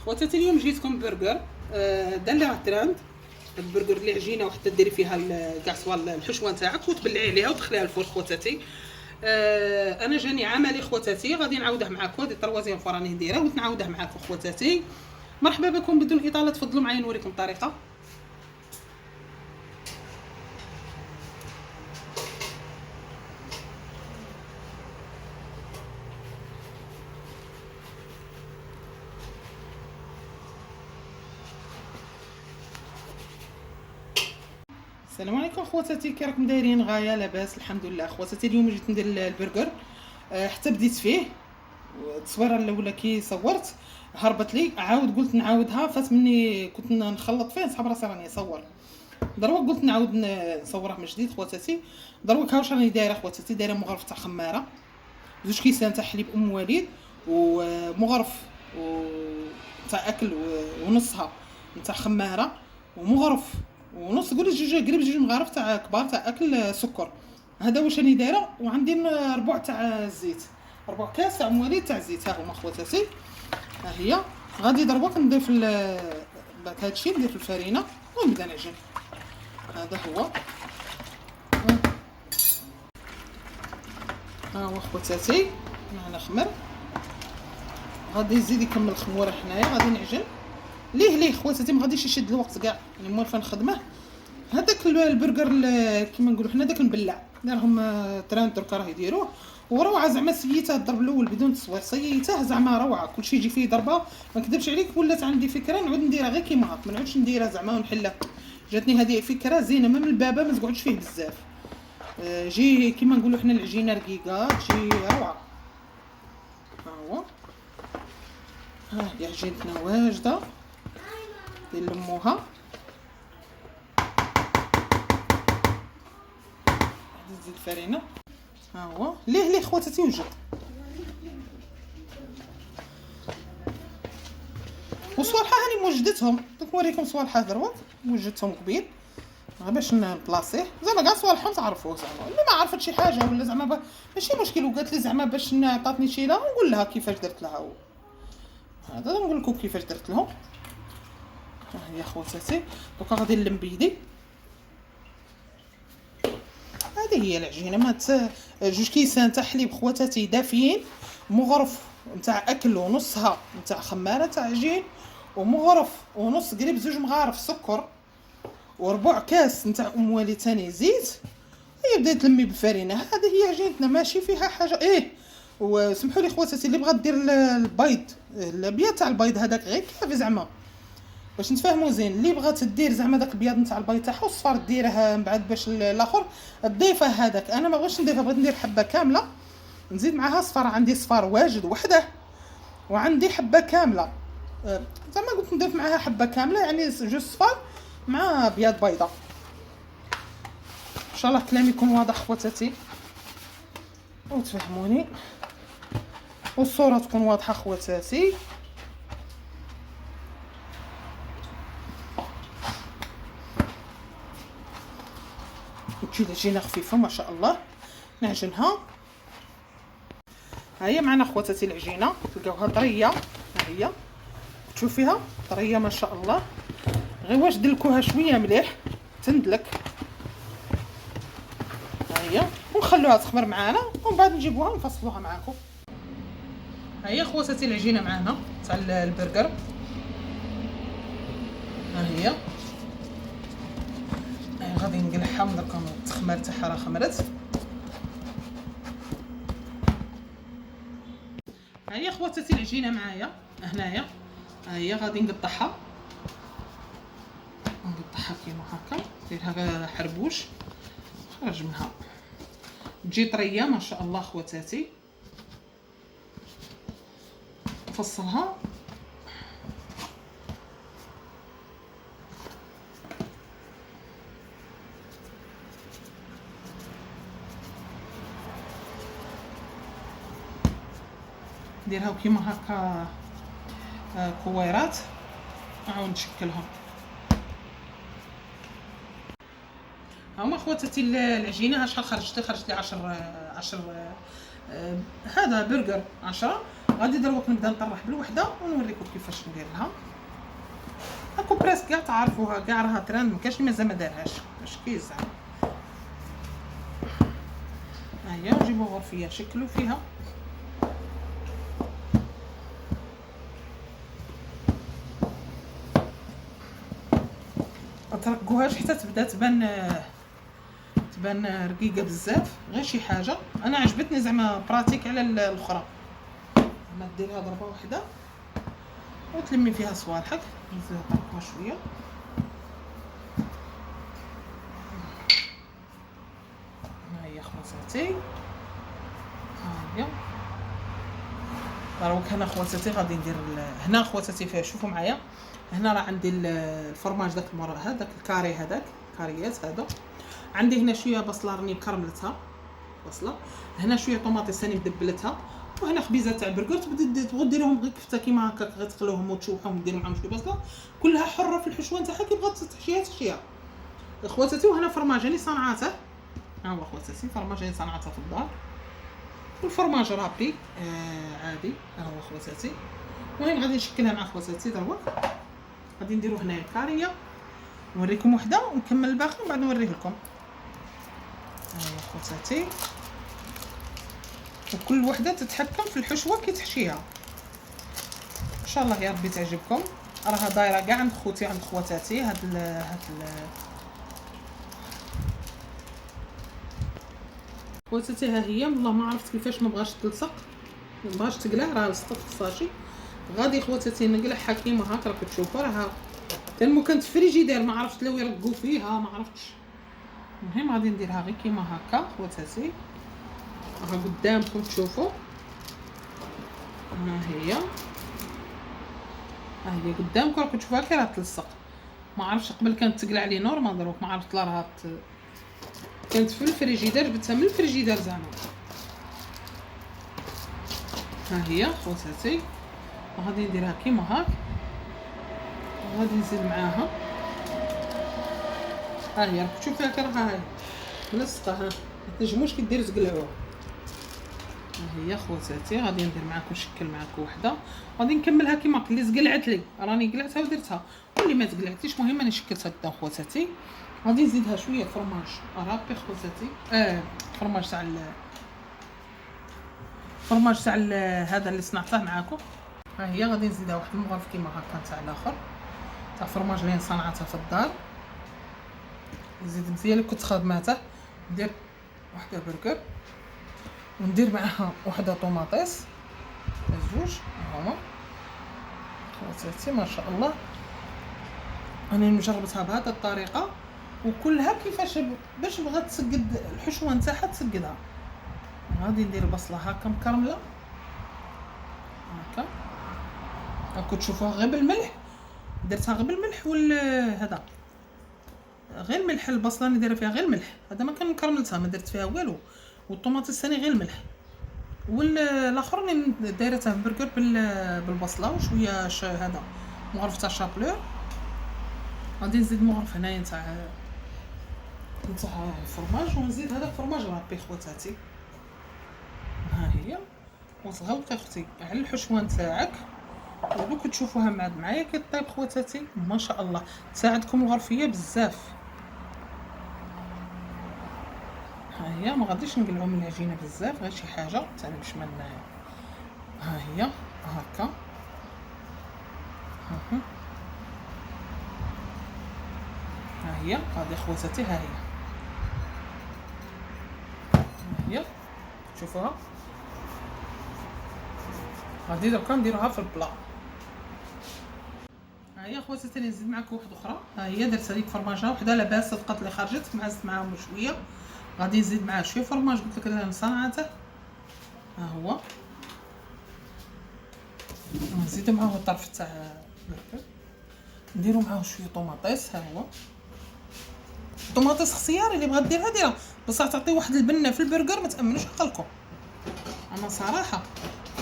خواتاتي اليوم جيتكم برجر. دا اللي راه تراند البرجر اللي عجينه وحتى ديري فيها كاع سوا الحشوه نتاعك وتبلعي عليها وتدخليها الفرن خواتاتي. انا جاني عملي خواتاتي غادي نعاوده معكم. هذه الطروازيام فوا راني نديرها ونعاودها معكم خواتاتي. مرحبا بكم. بدون اطاله تفضلوا معايا نوريكم الطريقه. السلام عليكم خواتاتي، كي راكم دايرين؟ غايه لاباس الحمد لله. خواتاتي اليوم جيت ندير البرجر. حتى بديت فيه التصويره الاولى كي صورت هربت لي، عاود قلت نعاودها. فات مني كنت نخلط فيه صحاب راسي راني نصور. دروك قلت نعاود نصوره من جديد خواتاتي. دروك ها واش راني دايره خواتاتي. دايره مغرف تاع خماره، 2 كيسان تاع حليب ام وليد، ومغرف تاع اكل ونصها تاع خماره، ومغرف ونص قولي قريب 2 مغارف تاع كبار تاع اكل سكر. هذا واش راني دايره. وعندي ربع تاع الزيت، 4 كاس تاع ام وليد تاع الزيت. ها هما خواتاتي، ها هي. غادي دروك ندير في بعد هادشي ندير في الفرينه ونبدا نعجن. هذا هو. ها هو خواتاتي معنا خمر. غادي يزيد يكمل الخموره حنايا. غادي نعجن ليه خواتاتي، ما غاديش يشد الوقت كاع، يعني موالفه نخدمه. هذاك البرجر كيما نقولوا حنا داك المبلع دارهم تراند دركا راه يديروه وروعه. زعما سيته الضرب الاول بدون تصوير، سيته زعما روعه. كلشي يجي فيه ضربه. ما نكذبش عليك، ولات عندي فكره نعود نديرها غير كيما هاك، ما نعودش نديرها زعما ونحلها. جاتني هذه فكره زينه، من البابه ما تقعدش فيه بزاف. جي كيما نقولوا حنا العجينه رقيقه تجي روعه. ها هو. ها هي عجينتنا واجده نلموها. نزيد الفرينه. ها هو. ليه خواتاتي وجد. وصوالحه هاني موجدتهم. دوك نوريكم صوالحه دروك وجدتهم قبيل باش نبلاصيه. زعما كاع صوالحهم تعرفوه. زعما اللي ما عرفت شي حاجه ولا زعما ماشي مشكل وقالت لي زعما باش عطاتني شي لا نقول لها كيفاش درت لها. هذا نقول لكم كيفاش درت لهم. ها هي خواتاتي. دوكا غادي نلم بيدي. هذه هي العجينه. ما 2 كيسان تاع حليب خواتاتي دافيين، مغرف نتاع اكل ونصها نتاع خماره تاع عجين، ومغرف ونص قريب 2 مغارف سكر، وربع كاس نتاع ام وليد ثاني زيت. هي بدات تلمي بالفرينه. هذه هي عجينتنا ماشي فيها حاجه. وسمحوا لي خواتاتي اللي بغات دير البيض الابيض تاع البيض هذاك غير كافي زعما باش نتفاهموا زين. اللي بغات دير زعما داك البياض نتاع البيض تاعها والصفار ديرها من بعد باش الاخر تضيفه هذاك. انا ما بغيتش نضيفها، بغيت ندير حبه كامله نزيد معها صفار. عندي صفار واجد وحده وعندي حبه كامله. زعما قلت نضيف معها حبه كامله، يعني 2 صفار مع بياض بيضه. ان شاء الله كلامي يكون واضح خواتاتي وتفهموني والصوره تكون واضحه خواتاتي. تجي العجينه خفيفه ما شاء الله. نعجنها. ها هي معنا خواتاتي العجينه، تلقاوها طريه. ها هي تشوفيها طريه ما شاء الله. غير واش دلكوها شويه مليح تندلك. ها هي. ونخلوها تخمر معانا ومن بعد نجيبوها ونفصلوها معاكم. ها هي خواتاتي العجينه معنا تاع البرجر. ها هي. غادي نقلعها من دركا التخمار تاعها راه خمرت. ها هي خواتاتي العجينه معايا هنايا. ها هي غادي نقطعها كيما هكا. نديرها حربوش خرج منها تجي طريه ما شاء الله خواتاتي. نفصلها. نديرها كيما هكا كويرات نعاود نشكلهم. هما خواتاتي العجينه شحال خرجت لي 10 هذا برجر 10. غادي دروك نبدا نطرح بالوحده ونوريكم كيفاش نديرها. هاكو بريس كاع تعرفوها كاع، راها ترند، مكاش اللي مازال ما دارهاش باش كيزعل. ها هي نجيبو غرفيه شكلوا فيها. ما ترقوهاش حتى تبدا تبان رقيقه بزاف، غير شي حاجه. انا عجبتني زعما براتيك على الاخرى. ما ديريها ضربه واحده وتلمي فيها صوالحك. نزيد نطرقها شويه. ها هي خواتاتي، ها هي دروك. هنا خواتاتي غادي ندير هنا خواتاتي فيها، شوفوا معايا. هنا راه عندي الفرماج داك المرة، هذاك الكاري، هذاك كاريات هذا. عندي هنا شويه بصله راني كرملتها بصله، هنا شويه طوماطيس ثاني مدبلتها، وهنا خبيزه تاع برغر تبغوا ديروهم غير كفته كيما هكاك، غير تقلوهم وتشوحوهم وديروا معاهم شويه بصله. كلها حره في الحشوه نتاعها، كي بغات تحشيها تحشيها خواتاتي. وهنا فرماج اللي صنعاته، ها هو خواتاتي فرماج اللي صنعاته في الدار، والفرماج رابي عادي. ها هو خواتاتي. المهم غادي نشكلها مع خواتاتي دروك. غادي نديرو هنايا كاريه، نوريكم وحده ونكمل الباقي ومن بعد نوريه لكم. ها هي خواتاتي، وكل وحده تتحكم في الحشوه كي تحشيها. ان شاء الله يا ربي تعجبكم. راها دايره كاع عند خوتي عند خواتاتي. هاد خواتاتي ها هي. والله ما عرفت كيفاش ما بغاش تلصق، ما بغاش تقلع، راه لصقت في الصاشي. غادي خواتاتي نقلعها كيما هاك، راكم تشوفوا راها تنمو كانت فريجيدير، ما عرفت لو يرقوا فيها ما عرفتش. المهم غادي نديرها غير كيما هكا خواتاتي، راها قدامكم تشوفوا. ها هي، ها هي قدامكم راكم تشوفوها كي راه تلصق. ما عرفتش قبل كانت تقلع لي نورمال، دروك ما عرفت لا راها كانت في الفريجيدير، جبتها من الفريجيدير زعما. ها هي خواتاتي، غادي نديرها كيما هاك، وغادي نزيد معاها. ها هي راك تشوف فيها راها هاي ملصقه، ها ما تنجموش كي دير تقلعوها. ها هي خواتاتي، غادي ندير معاكم نشكل معاكم وحده، غادي نكملها كيما قلت لي زقلعت لي، راني قلعتها ودرتها. واللي ما تقلعتيش المهم انا شكلتها قدام خواتاتي. غادي نزيدها شويه فرماج رابي خواتاتي، فرماج تاع فرماج تاع هذا اللي صنعته معاكم. ها هي غادي نزيدها واحد المغرف كيما هكا تاع الاخر تاع فرماج اللي صنعته في الدار. نزيد مزيان كنت خدماته، ندير وحده برغر وندير معاها وحده طوماطيس زوج. هما خواتاتي ما شاء الله، انا مجربتها بهذه الطريقه وكلها كيفاش باش بغات تسقد الحشوه نتاعها تسقدها. غادي ندير بصله هكا مكرمله هكا، راكم تشوفوها غير بالملح، درتها غير بالملح هذا غير الملح. البصله اللي دايره فيها غير الملح، هذا ما كان مكرملتها ما درت فيها والو. والطوماطيس الثاني غير الملح، والاخر اللي دايرتها في برغر بالبصله وشويه هذا مغرف تاع شابلور. غادي نزيد مغرف هنايا تاع الفرماج، ونزيد هذا الفرماج رابي خواتاتي. ها هي، وتغلقي اختي على الحشوه نتاعك ودوك تشوفوها معايا كي طيب خواتاتي. ما شاء الله تساعدكم الغرفيه بزاف. ها هي ما غاديش نقلعوا من العجينه بزاف، غير شي حاجه ثاني باش من. ها هي هكا، ها هي هذه خواتاتي. ها هي شوفوها. غادي دركا نديروها في البلا. ها هي خواتاتي نزيد معكم واحده اخرى. ها هي درت هذيك فرماجه وحده لاباس صدقات اللي خرجت، معزت معاهم شويه. غادي نزيد معاه شويه فرماج قلت لك انا صنعته. ها هو نزيدو معاه الطرف تاع البرغر، نديرو معاه شويه طوماطيس. ها هو طوماطيس اختياري، اللي بغات ديرها ديرها، بصح تعطي واحد البنه في البرغر ما تامنوش عقلكم. انا صراحه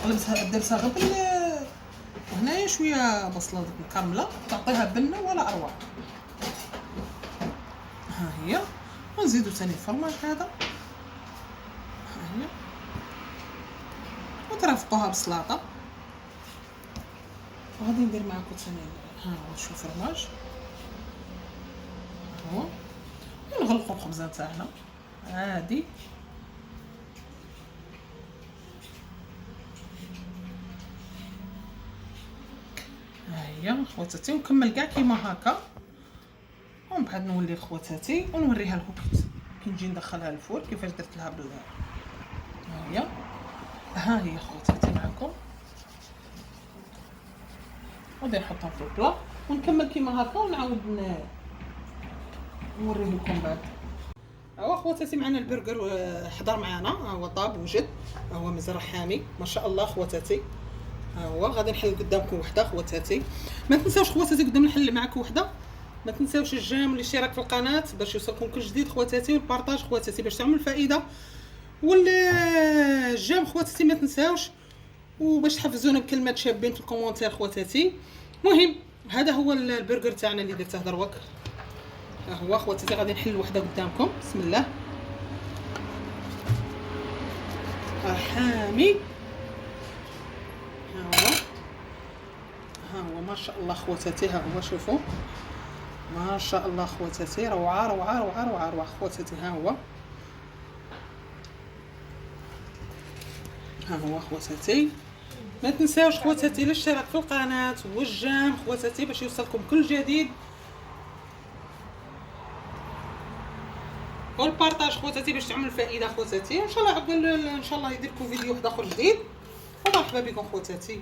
قلبتها درتها غير هنايا شويه بصله مكرمله تعطيها بنه ولا اروع. ها هي، ونزيدو ثاني الفرماج هذا. ها هي، وترافقوها بسلاطه وغادي ندير معكم ثاني. ها هو شوف الفرماج، ها هو. ونغلقوا الخبزه تاعنا عادي. ها هي خواتاتي، ونكمل كاع كيما هكا، ومن بعد نولي خواتاتي ونوريها لكم كي نجي ندخلها للفور كيفاش درت لها بال. ها هي خواتاتي معكم، غادي نحطها في البلا ونكمل كيما هكا ونعاود نوريه لكم بعد. هو خواتاتي معنا البرجر حضر معنا، ها هو طاب وجد، ها هو مازال حامي ما شاء الله خواتاتي. ها هو غادي نحل قدامكم وحده خواتاتي. ما تنساوش خواتاتي قدام نحل معكم وحده، ما تنساوش الجيم والاشتراك في القناه باش يوصلكم كل جديد خواتاتي، والبارطاج خواتاتي باش تعمل فائده، والجيم خواتاتي ما تنساوش، وباش تحفزونا بكلمات شابين في الكومونتير خواتاتي. المهم هذا هو البرجر تاعنا اللي درته دروك. ها هو خواتاتي غادي نحل وحده قدامكم، بسم الله. حامي، ها هو ما شاء الله خواتاتي. ها هو شوفوا ما شاء الله خواتاتي، روعه روعه روعه روعه روعه خواتاتي. ها هو خواتاتي. ما تنساوش خواتاتي الاشتراك في القناه والجام خواتاتي باش يوصلكم كل جديد، والبارطاج خواتاتي باش تعمل فائده خواتاتي. ان شاء الله عقبال ان شاء الله يدير لكم فيديو واحد اخر جديد، ومرحبا بكم خواتاتي.